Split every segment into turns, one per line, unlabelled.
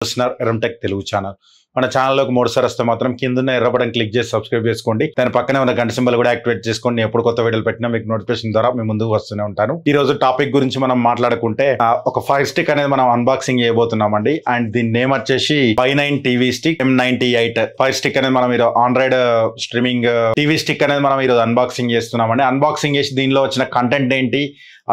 చూస్తున్నారు ఎరంటెక్ తెలుగు ఛానల్. మన ఛానల్లోకి మూడుసారి వస్తే మాత్రం కింద ఎర్ర బటన్ క్లిక్ చేసి సబ్స్క్రైబ్ చేసుకోండి. దాని పక్కనే ఉన్న గంట సింబల్ కూడా యాక్టివేట్ చేసుకోండి. ఎప్పుడు కొత్త వీడియోలు పెట్టినా మీకు నోటిఫికేషన్ ద్వారా మీ ముందుకు వస్తూనే ఉంటాను. ఈ రోజు టాపిక్ గురించి మనం మాట్లాడుకుంటే ఒక ఫైర్ స్టిక్ అనేది మనం అన్బాక్సింగ్ చేయబోతున్నామండి. అండ్ దీని నేమ్ వచ్చేసి Y9 TV stick M98 fire stick అనేది మనం ఈరోజు ఆండ్రాయిడ్ స్ట్రీమింగ్ టీవీ స్టిక్ అనేది మనం ఈరోజు అన్బాక్సింగ్ చేస్తున్నామండి. అన్బాక్సింగ్ చేసి దీనిలో వచ్చిన కంటెంట్ ఏంటి,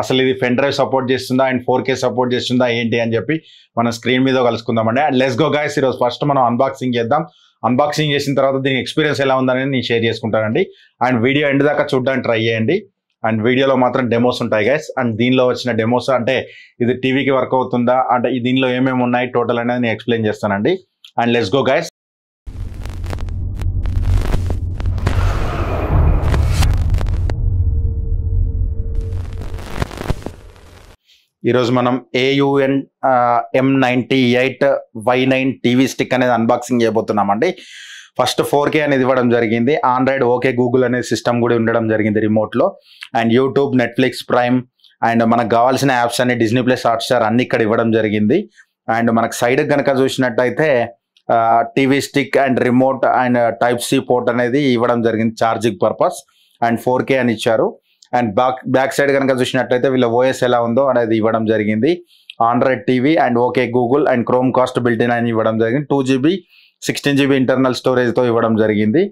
అసలు ఇది పెన్ డ్రైవ్ సపోర్ట్ చేస్తుందా అండ్ 4K సపోర్ట్ చేస్తుందా ఏంటి అని చెప్పి మనం స్క్రీన్ మీద కలుసుకుందామండి. అండ్ లెట్స్ గో గైస్, ఈరోజు ఫస్ట్ మనం అన్బాక్సింగ్ చేద్దాం. అన్బాక్సింగ్ చేసిన తర్వాత దీని ఎక్స్పీరియన్స్ ఎలా ఉందనేది నేను షేర్ చేసుకుంటానండి. అండ్ వీడియో ఎండ్ దాకా చూడడానికి ట్రై చేయండి. అండ్ వీడియోలో మాత్రం డెమోస్ ఉంటాయి గైస్. అండ్ దీనిలో వచ్చిన డెమోస్ అంటే ఇది టీవీకి వర్క్ అవుతుందా, అంటే దీనిలో ఏమేమి ఉన్నాయి టోటల్ అనేది నేను ఎక్స్ప్లెయిన్ చేస్తానండి. And let's go guys. ఈరోజు మనం AUN M98 Y9 TV stick అనేది అన్బాక్సింగ్ చేయబోతున్నామండి. ఫస్ట్ 4K అనేది ఇవ్వడం జరిగింది. ఆండ్రాయిడ్ ఓకే గూగుల్ అనే సిస్టమ్ కూడా ఉండడం జరిగింది రిమోట్లో. And YouTube, Netflix, Prime and మనకు కావాల్సిన యాప్స్ అన్ని డిజ్నీ ప్లస్, హాట్స్టార్ అన్ని ఇక్కడ ఇవ్వడం జరిగింది. అండ్ మనకు సైడ్ కనుక చూసినట్టయితే TV stick and remote and type C port అనేది ఇవ్వడం జరిగింది ఛార్జింగ్ పర్పస్. అండ్ 4K అని ఇచ్చారు. అండ్ బ్యాక్ సైడ్ కనుక చూసినట్టయితే వీళ్ళ ఓఎస్ ఎలా ఉందో అనేది ఇవ్వడం జరిగింది. Android TV and okay Google and chrome cost built-in అని ఇవ్వడం జరిగింది. 2GB 16GB ఇంటర్నల్ స్టోరేజ్తో ఇవ్వడం జరిగింది.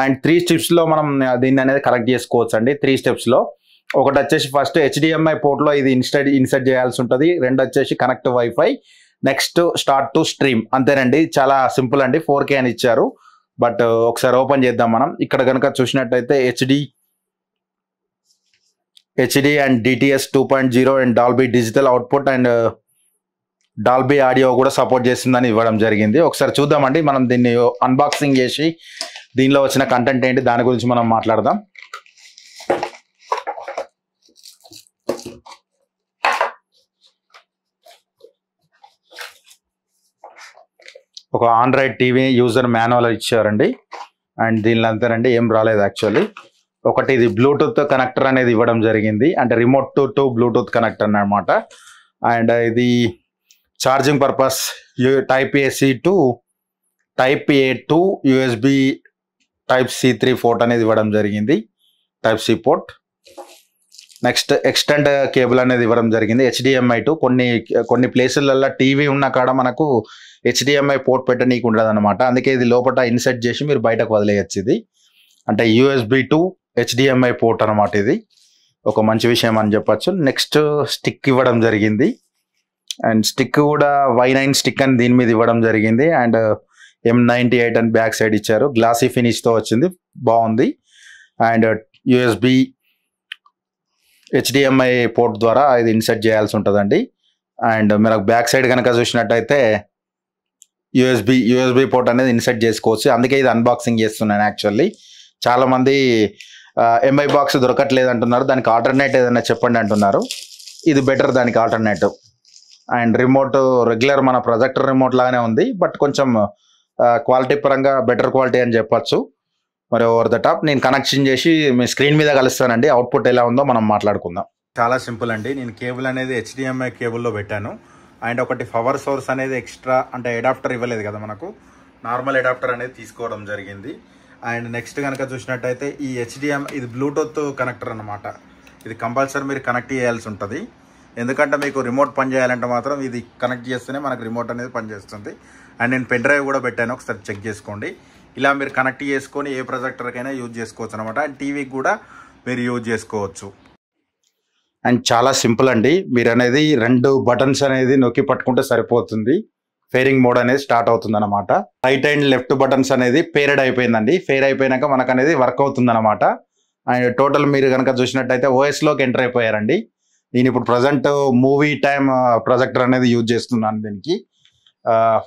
అండ్ 3 స్టెప్స్లో మనం దీన్ని అనేది కనెక్ట్ చేసుకోవచ్చు అండి. 3 స్టెప్స్లో ఒకటి వచ్చేసి ఫస్ట్ HDMI పోర్ట్లో ఇది ఇన్సర్ట్ చేయాల్సి ఉంటుంది. రెండు వచ్చేసి connect wifi, next start to stream. అంతేనండి, చాలా సింపుల్ అండి. 4K అని ఇచ్చారు. బట్ ఒకసారి ఓపెన్ చేద్దాం మనం. ఇక్కడ కనుక చూసినట్టయితే HD and DTS 2.0 and Dolby digital output and Dolby audio కూడా సపోర్ట్ చేస్తుందని ఇవ్వడం జరిగింది. ఒకసారి చూద్దామండి. మనం దీన్ని అన్బాక్సింగ్ చేసి దీనిలో వచ్చిన కంటెంట్ ఏంటి దాని గురించి మనం మాట్లాడదాం. ఒక ఆండ్రాయిడ్ టీవీ యూజర్ మాన్యువల్ ఇచ్చారండి. అండ్ దీనిలో అంతేనండి, ఏం రాలేదు యాక్చువల్లీ. ఒకటి ఇది బ్లూటూత్ కనెక్టర్ అనేది ఇవ్వడం జరిగింది, అంటే రిమోట్ టు బ్లూటూత్ కనెక్టర్ అన్నమాట. అండ్ ఇది charging purpose type AC to type A to USB type C3 port అనేది ఇవ్వడం జరిగింది, type C port. Next extend cable అనేది ఇవ్వడం జరిగింది. HDMI టు కొన్ని ప్లేసులలో టీవీ ఉన్న కాడ మనకు HDMI పోర్ట్ పెట్టనీకి ఉండదు అనమాట. అందుకే ఇది లోపల ఇన్సర్ట్ చేసి మీరు బయటకు వదిలేయచ్చు. ఇది అంటే USB టు HDMI పోర్ట్ అనమాట. ఇది ఒక మంచి విషయం అని చెప్పచ్చు. నెక్స్ట్ స్టిక్ ఇవ్వడం జరిగింది. అండ్ స్టిక్ కూడా Y9 స్టిక్ అని దీని మీద ఇవ్వడం జరిగింది. అండ్ M98 అని బ్యాక్ సైడ్ ఇచ్చారు. గ్లాసీ ఫినిష్తో వచ్చింది, బాగుంది. అండ్ USB HDMI పోర్ట్ ద్వారా ఇది ఇన్సర్ట్ చేయాల్సి ఉంటుందండి. అండ్ మనకు బ్యాక్ సైడ్ కనుక చూసినట్టయితే USB పోర్ట్ అనేది ఇన్సర్ట్ చేసుకోవచ్చు. అందుకే ఇది అన్బాక్సింగ్ చేస్తున్నాను. యాక్చువల్లీ చాలామంది MI బాక్స్ దొరకట్లేదు అంటున్నారు, దానికి ఆల్టర్నేట్ ఏదైనా చెప్పండి అంటున్నారు. ఇది బెటర్ దానికి ఆల్టర్నేటివ్. అండ్ రిమోట్ రెగ్యులర్ మన ప్రొజెక్టర్ రిమోట్ లాగానే ఉంది, బట్ కొంచెం క్వాలిటీ పరంగా బెటర్ క్వాలిటీ అని చెప్పచ్చు. మరి ఓవర్ ద టాప్ నేను కనెక్షన్ చేసి మీ స్క్రీన్ మీద కలుస్తానండి. అవుట్పుట్ ఎలా ఉందో మనం మాట్లాడుకుందాం. చాలా సింపుల్ అండి. నేను కేబుల్ అనేది HDMI కేబుల్లో పెట్టాను. అండ్ ఒకటి పవర్ సోర్స్ అనేది ఎక్స్ట్రా, అంటే అడాప్టర్ ఇవ్వలేదు కదా మనకు, నార్మల్ అడాప్టర్ అనేది తీసుకోవడం జరిగింది. అండ్ నెక్స్ట్ కనుక చూసినట్టయితే ఈ HDMI ఇది బ్లూటూత్ కనెక్టర్ అన్నమాట. ఇది కంపల్సరీ మీరు కనెక్ట్ చేయాల్సి ఉంటుంది. ఎందుకంటే మీకు రిమోట్ పని చేయాలంటే మాత్రం ఇది కనెక్ట్ చేస్తేనే మనకు రిమోట్ అనేది పనిచేస్తుంది. అండ్ నేను పెన్ డ్రైవ్ కూడా పెట్టాను, ఒకసారి చెక్ చేసుకోండి. ఇలా మీరు కనెక్ట్ చేసుకొని ఏ ప్రొజెక్టర్కైనా యూజ్ చేసుకోవచ్చు అనమాట. అండ్ టీవీకి కూడా మీరు యూజ్ చేసుకోవచ్చు. అండ్ చాలా సింపుల్ అండి. మీరు అనేది 2 బటన్స్ అనేది నొక్కి పట్టుకుంటే సరిపోతుంది. ఫేరింగ్ మోడ్ అనేది స్టార్ట్ అవుతుంది అనమాట. రైట్ అండ్ లెఫ్ట్ బటన్స్ అనేది పేరెడ్ అయిపోయిందండి. ఫేర్ అయిపోయినాక మనకు అనేది వర్క్ అవుతుంది అనమాట. అండ్ టోటల్ మీరు కనుక చూసినట్టయితే OSలోకి ఎంటర్ అయిపోయారండి. నేను ఇప్పుడు ప్రజెంట్ మూవీ టైమ్ ప్రొజెక్టర్ అనేది యూజ్ చేస్తున్నాను దీనికి.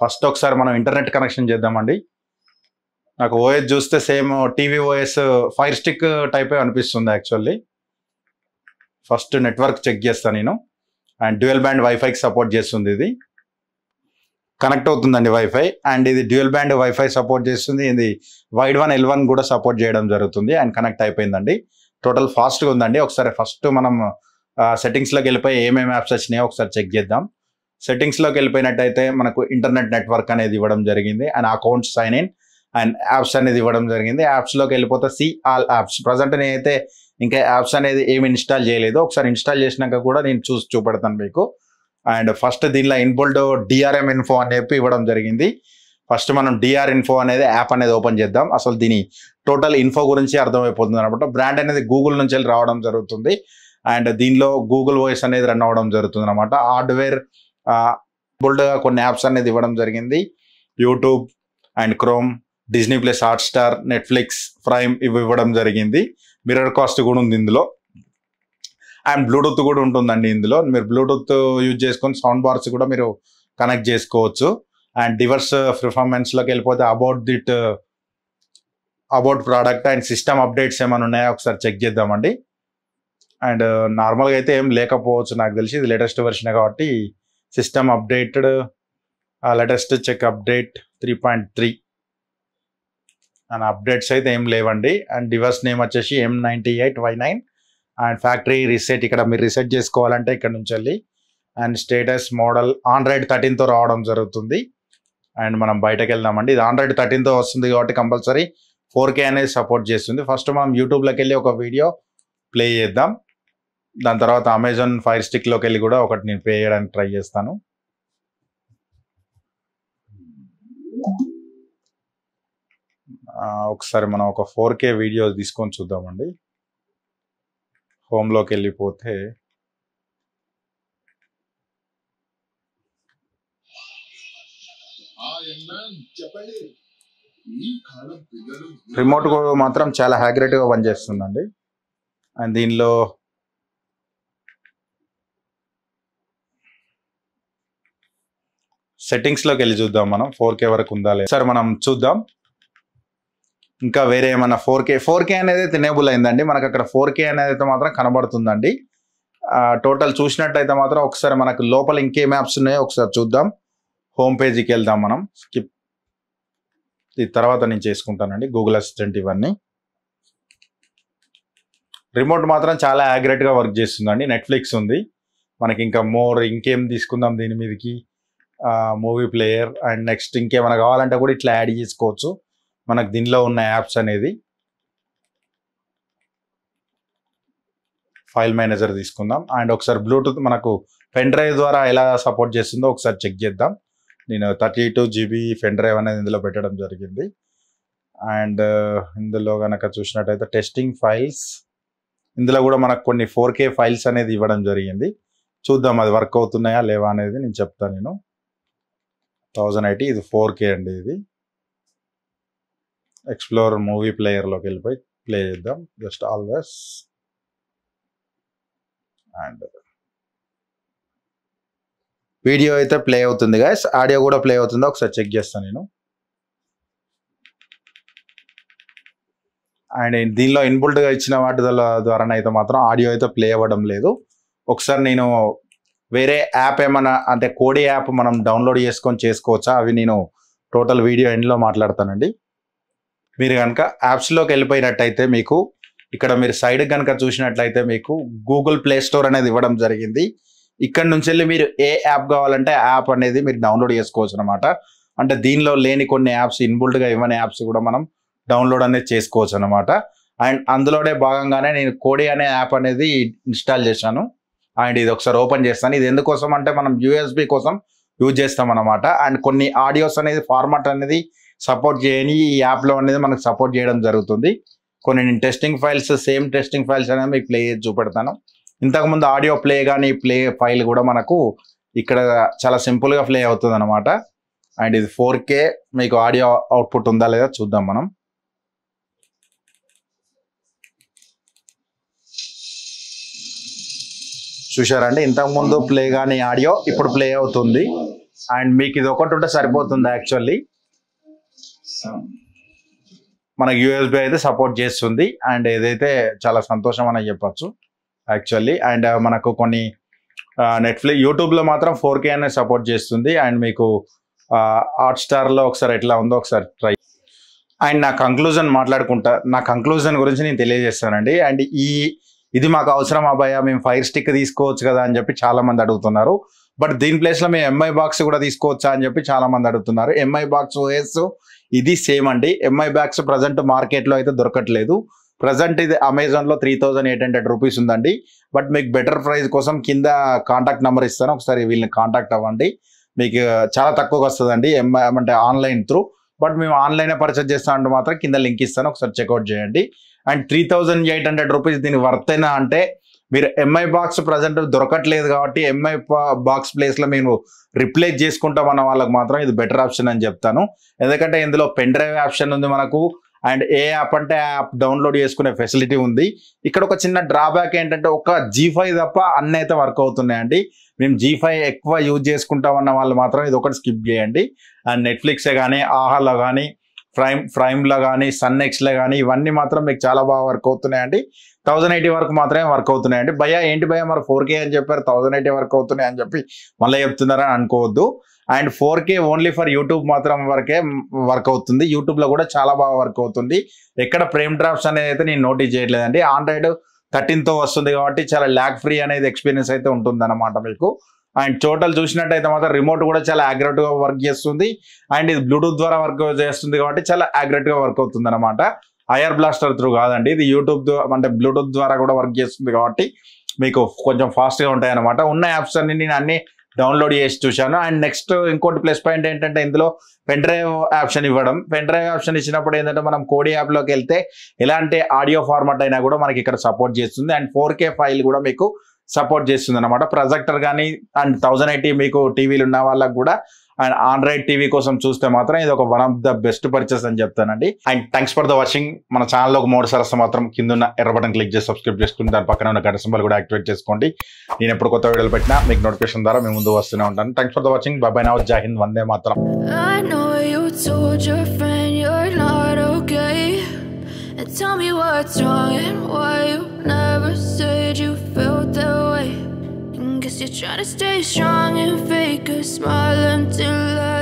ఫస్ట్ ఒకసారి మనం ఇంటర్నెట్ కనెక్షన్ చేద్దామండి. నాకు OS చూస్తే same TV OS fire stick టైపే అనిపిస్తుంది యాక్చువల్లీ. ఫస్ట్ నెట్వర్క్ చెక్ చేస్తాను నేను. అండ్ డ్యూయల్ బ్యాండ్ వైఫైకి సపోర్ట్ చేస్తుంది. ఇది కనెక్ట్ అవుతుందండి వైఫై. అండ్ ఇది డ్యూయల్ బ్యాండ్ వైఫై సపోర్ట్ చేస్తుంది. ఇది వైడ్ 1 L1 కూడా సపోర్ట్ చేయడం జరుగుతుంది. అండ్ కనెక్ట్ అయిపోయిందండి. టోటల్ ఫాస్ట్గా ఉందండి. ఒకసారి ఫస్ట్ మనం సెట్టింగ్స్లోకి వెళ్ళిపోయి ఏమేమి యాప్స్ వచ్చినాయో ఒకసారి చెక్ చేద్దాం. సెట్టింగ్స్లోకి వెళ్ళిపోయినట్టయితే మనకు ఇంటర్నెట్ నెట్వర్క్ అనేది ఇవ్వడం జరిగింది and account sign in and apps అనేది ఇవ్వడం జరిగింది. యాప్స్లోకి వెళ్ళిపోతే సీ ఆల్ యాప్స్. ప్రజెంట్ నేనైతే ఇంకా యాప్స్ అనేది ఏమి ఇన్స్టాల్ చేయలేదు. ఒకసారి ఇన్స్టాల్ చేసినాక కూడా నేను చూపెడతాను మీకు. అండ్ ఫస్ట్ దీనిలో ఇన్బుల్డ్ డిఆర్ఎం ఇన్ఫో అని చెప్పి ఇవ్వడం జరిగింది. ఫస్ట్ మనం డిఆర్ ఇన్ఫో అనేది యాప్ అనేది ఓపెన్ చేద్దాం. అసలు దీని టోటల్ ఇన్ఫో గురించి అర్థమైపోతుంది అనమాట. బ్రాండ్ అనేది గూగుల్ నుంచి వెళ్ళి రావడం జరుగుతుంది అండ్ దీనిలో గూగుల్ వాయిస్ అనేది రన్ అవ్వడం జరుగుతుంది అనమాట. హార్డ్వేర్ బుల్డ్గా కొన్ని యాప్స్ అనేది ఇవ్వడం జరిగింది. YouTube and chrome, Disney plus, Hotstar, Netflix, prime ఇవి ఇవ్వడం జరిగింది. మిర్రర్ కాస్ట్ కూడా ఉంది ఇందులో అండ్ బ్లూటూత్ కూడా ఉంటుందండి ఇందులో. మీరు బ్లూటూత్ యూజ్ చేసుకొని సౌండ్ బార్స్ కూడా మీరు కనెక్ట్ చేసుకోవచ్చు. అండ్ డివర్స్ పర్ఫార్మెన్స్లోకి వెళ్ళిపోతే about product and system updates ఏమైనా ఉన్నాయో ఒకసారి చెక్ చేద్దామండి. అండ్ నార్మల్గా అయితే ఏం లేకపోవచ్చు నాకు తెలిసి, ఇది లేటెస్ట్ వెర్షన్ కాబట్టి. System updated latest check update 3.3 and updates అయితే ఏం లేవండి. అండ్ డివర్స్ నేమ్ వచ్చేసి M98Y9 అండ్ ఫ్యాక్టరీ రీసెట్. ఇక్కడ మీరు రీసెట్ చేసుకోవాలంటే ఇక్కడ నుంచి వెళ్ళి అండ్ స్టేటస్ మోడల్ ఆండ్రాయిడ్ 13తో రావడం జరుగుతుంది. అండ్ మనం బయటకు వెళ్దామండి. ఇది ఆండ్రాయిడ్ 13తో వస్తుంది కాబట్టి కంపల్సరీ 4K అనేది సపోర్ట్ చేస్తుంది. ఫస్ట్ మనం యూట్యూబ్లోకి వెళ్ళి ఒక వీడియో ప్లే చేద్దాం. దాని తర్వాత అమెజాన్ ఫైర్ స్టిక్లోకి వెళ్ళి కూడా ఒకటి నేను ప్లే చేయడానికి ట్రై చేస్తాను. ఒకసారి మనం ఒక 4K వీడియో తీసుకొని చూద్దామండి. హోమ్లోకి వెళ్ళిపోతే రిమోట్ మాత్రం చాలా యాక్యురేట్గా పనిచేస్తుందండి. అండ్ దీనిలో సెట్టింగ్స్లోకి వెళ్ళి చూద్దాం మనం 4K వరకు ఉందా లేదా. సరే మనం చూద్దాం. ఇంకా వేరే ఏమన్నా 4K అనేది అయితే ఎనేబుల్ అయిందండి. మనకు అక్కడ 4K అనేది అయితే మాత్రం కనబడుతుందండి. టోటల్ చూసినట్టయితే మాత్రం ఒకసారి మనకు లోపల ఇంకేం యాప్స్ ఉన్నాయో ఒకసారి చూద్దాం. హోమ్ పేజీకి వెళ్దాం మనం. స్కిప్ ఇది తర్వాత నేను చేసుకుంటానండి. గూగుల్ అసిస్టెంట్ ఇవన్నీ. రిమోట్ మాత్రం చాలా యాక్యురేట్గా వర్క్ చేస్తుందండి. నెట్ఫ్లిక్స్ ఉంది మనకి. ఇంకా ఇంకేం తీసుకుందాం దీని మీదకి. మూవీ ప్లేయర్ అండ్ నెక్స్ట్ ఇంకేమైనా కావాలంటే కూడా ఇట్లా యాడ్ చేసుకోవచ్చు మనకు దీనిలో ఉన్న యాప్స్ అనేది. ఫైల్ మేనేజర్ తీసుకుందాం అండ్ ఒకసారి బ్లూటూత్ మనకు పెన్ డ్రైవ్ ద్వారా ఎలా సపోర్ట్ చేస్తుందో ఒకసారి చెక్ చేద్దాం. నేను 32 GB పెన్ డ్రైవ్ అనేది ఇందులో పెట్టడం జరిగింది. అండ్ ఇందులో కనుక చూసినట్టయితే టెస్టింగ్ ఫైల్స్, ఇందులో కూడా మనకు కొన్ని 4K ఫైల్స్ అనేది ఇవ్వడం జరిగింది. చూద్దాం అది వర్క్ అవుతున్నాయా లేవా అనేది నేను చెప్తాను. నేను 1080 ఇది 4K అండి. ఇది ఎక్స్ప్లోర్ మూవీ ప్లేయర్లోకి వెళ్ళిపోయి ప్లే చేద్దాం. జస్ట్ ఆల్వేస్ అండ్ వీడియో అయితే ప్లే అవుతుంది గైస్. ఆడియో కూడా ప్లే అవుతుందో ఒకసారి చెక్ చేస్తాను నేను. అండ్ దీనిలో ఇన్బుల్ట్గా ఇచ్చిన వాటి ద్వారానైతే మాత్రం ఆడియో అయితే ప్లే అవ్వడం లేదు. ఒకసారి నేను వేరే యాప్ ఏమన్నా అంటే కోడి యాప్ మనం డౌన్లోడ్ చేసుకోవచ్చా అవి నేను టోటల్ వీడియో ఎండ్లో మాట్లాడతానండి. మీరు కనుక యాప్స్లోకి వెళ్ళిపోయినట్టయితే మీకు ఇక్కడ మీరు సైడ్ కనుక చూసినట్లయితే మీకు గూగుల్ ప్లే స్టోర్ అనేది ఇవ్వడం జరిగింది. ఇక్కడ నుంచి వెళ్ళి మీరు ఏ యాప్ కావాలంటే యాప్ అనేది మీరు డౌన్లోడ్ చేసుకోవచ్చు అనమాట. అంటే దీనిలో లేని కొన్ని యాప్స్, ఇన్బుల్ట్గా ఇవ్వని యాప్స్ కూడా మనం డౌన్లోడ్ అనేది చేసుకోవచ్చు అనమాట. అండ్ అందులోనే భాగంగానే నేను కోడి అనే యాప్ అనేది ఇన్స్టాల్ చేశాను. అండ్ ఇది ఒకసారి ఓపెన్ చేస్తాను. ఇది ఎందుకోసం అంటే మనం USB కోసం యూజ్ చేస్తాం అనమాట. అండ్ కొన్ని ఆడియోస్ అనేది ఫార్మాట్ అనేది సపోర్ట్ చేయని ఈ యాప్లో అనేది మనకు సపోర్ట్ చేయడం జరుగుతుంది. కొన్ని నేను testing files, same testing files అనేది మీకు ప్లే చేసి చూపెడతాను. ఇంతకుముందు ఆడియో ప్లే కానీ ప్లే ఫైల్ కూడా మనకు ఇక్కడ చాలా సింపుల్గా ప్లే అవుతుంది అనమాట. అండ్ ఇది 4K. మీకు ఆడియో అవుట్పుట్ ఉందా లేదా చూద్దాం మనం. చూసారండి, ఇంతకుముందు ప్లే కానీ ఆడియో ఇప్పుడు ప్లే అవుతుంది. అండ్ మీకు ఇది ఒకటి ఉంటే సరిపోతుంది. యాక్చువల్లీ మనకు USB అయితే సపోర్ట్ చేస్తుంది. అండ్ ఏదైతే చాలా సంతోషం అని చెప్పచ్చు యాక్చువల్లీ. అండ్ మనకు కొన్ని నెట్ఫ్లిక్స్, యూట్యూబ్లో మాత్రం 4K అనేది సపోర్ట్ చేస్తుంది. అండ్ మీకు హాట్స్టార్లో ఒకసారి ఎట్లా ఉందో ఒకసారి ట్రై. అండ్ నా కంక్లూజన్ గురించి నేను తెలియజేస్తానండి. అండ్ ఇది మాకు అవసరం అబ్బాయి, మేము ఫైర్ స్టిక్ తీసుకోవచ్చు కదా అని చెప్పి చాలా మంది అడుగుతున్నారు. బట్ దీని ప్లేస్లో మేము ఎంఐ బాక్స్ కూడా తీసుకోవచ్చా అని చెప్పి చాలా మంది అడుగుతున్నారు. ఎంఐ బాక్స్ ఓఎస్ ఇది సేమ్ అండి. ఎంఐ బాక్స్ ప్రజెంట్ మార్కెట్లో అయితే దొరకట్లేదు. ప్రజెంట్ ఇది అమెజాన్లో 3800 రూపీస్ ఉందండి. బట్ మీకు బెటర్ ప్రైస్ కోసం కింద కాంటాక్ట్ నెంబర్ ఇస్తాను, ఒకసారి వీళ్ళని కాంటాక్ట్ అవ్వండి. మీకు చాలా తక్కువగా వస్తుందండి ఎంఐ అంటే ఆన్లైన్ త్రూ. బట్ మేము ఆన్లైనే పర్చేస్ చేస్తాం అంటే మాత్రం కింద లింక్ ఇస్తాను, ఒకసారి చెక్అవుట్ చేయండి. అండ్ 3800 రూపీస్ దీనికి వర్తేనా అంటే మీరు ఎంఐ బాక్స్ ప్రజెంట్ దొరకట్లేదు కాబట్టి ఎంఐ బాక్స్ ప్లేస్లో మేము రిప్లేస్ చేసుకుంటాం అన్న వాళ్ళకి మాత్రం ఇది బెటర్ ఆప్షన్ అని చెప్తాను. ఎందుకంటే ఇందులో పెన్ డ్రైవ్ ఆప్షన్ ఉంది మనకు, అండ్ ఏ యాప్ అంటే యాప్ డౌన్లోడ్ చేసుకునే ఫెసిలిటీ ఉంది. ఇక్కడ ఒక చిన్న డ్రాబ్యాక్ ఏంటంటే ఒక G5 తప్ప అన్నీ అయితే వర్క్ అవుతున్నాయండి. మేము G5 ఎక్కువ యూజ్ చేసుకుంటామన్న వాళ్ళు మాత్రం ఇది ఒకటి స్కిప్ చేయండి. అండ్ నెట్ఫ్లిక్సే కానీ, ఆహాలో కానీ, ప్రైమ్లో కానీ, సన్నెక్స్లో కానీ ఇవన్నీ మాత్రం మీకు చాలా బాగా వర్క్ అవుతున్నాయండి. 1080 వరకు మాత్రమే వర్క్ అవుతున్నాయండి. భయ్యా ఏంటి భయ్యా మరి 4K అని చెప్పారు, 1080 వరకు అవుతున్నాయి అని చెప్పి మళ్ళీ చెప్తున్నారని అనుకోవద్దు. And 4K only for YouTube మాత్రం వరకే వర్క్ అవుతుంది. యూట్యూబ్లో కూడా చాలా బాగా వర్క్ అవుతుంది. ఎక్కడ ఫ్రేమ్ డ్రాప్స్ అనేది అయితే నేను నోటీస్ చేయట్లేదండి. ఆండ్రాయిడ్ 13తో వస్తుంది కాబట్టి చాలా ల్యాగ్ ఫ్రీ అనేది ఎక్స్పీరియన్స్ అయితే ఉంటుంది అన్నమాట మీకు. అండ్ టోటల్ చూసినట్టయితే మాత్రం రిమోట్ కూడా చాలా యాక్యురేట్గా వర్క్ చేస్తుంది. అండ్ ఇది బ్లూటూత్ ద్వారా వర్క్ చేస్తుంది కాబట్టి చాలా యాక్యురేట్గా వర్క్ అవుతుంది అనమాట. ఐఆర్ బ్లాస్టర్ త్రూ కాదండి, ఇది యూట్యూబ్ అంటే బ్లూటూత్ ద్వారా కూడా వర్క్ చేస్తుంది కాబట్టి మీకు కొంచెం ఫాస్ట్గా ఉంటాయి అనమాట. ఉన్న యాప్స్ అన్ని నేను అన్ని డౌన్లోడ్ చేసి చూశాను. అండ్ నెక్స్ట్ ఇంకోటి ప్లస్ పాయింట్ ఏంటంటే ఇందులో పెన్ డ్రైవ్ ఆప్షన్ ఇవ్వడం. పెన్ డ్రైవ్ ఆప్షన్ ఇచ్చినప్పుడు ఏంటంటే మనం కోడి యాప్లోకి వెళ్తే ఎలాంటి ఆడియో ఫార్మాట్ అయినా కూడా మనకి ఇక్కడ సపోర్ట్ చేస్తుంది. అండ్ 4K ఫైల్ కూడా మీకు సపోర్ట్ చేస్తుంది అనమాట. ప్రొజెక్టర్ కానీ అండ్ 1080 మీకు టీవీలు ఉన్న వాళ్ళకి కూడా అండ్ ఆండ్రాయిడ్ టీవీ కోసం చూస్తే మాత్రం ఇది ఒక one of the best purchase అని చెప్తానండి. And thanks for the watching. మన ఛానల్లో ఒక 3 సార్లు మాత్రం కింద ఉన్న ఎర్ర బటన్ క్లిక్ చేసి సబ్స్క్రైబ్ చేసుకుని దాని పక్కన ఉన్న గంట సింబల్ కూడా యాక్టివేట్ చేసుకోండి. నేను ఎప్పుడు కొత్త వీడియోలు పెట్టినా మీకు నోటిఫికేషన్ ద్వారా మేము ముందు వస్తూనే ఉంటాను. Thanks for the watching. By by now. జై Hind. Vande Mataram. And tell me what's wrong and why you never said you felt that way. And guess you're trying to stay strong and fake a smile until I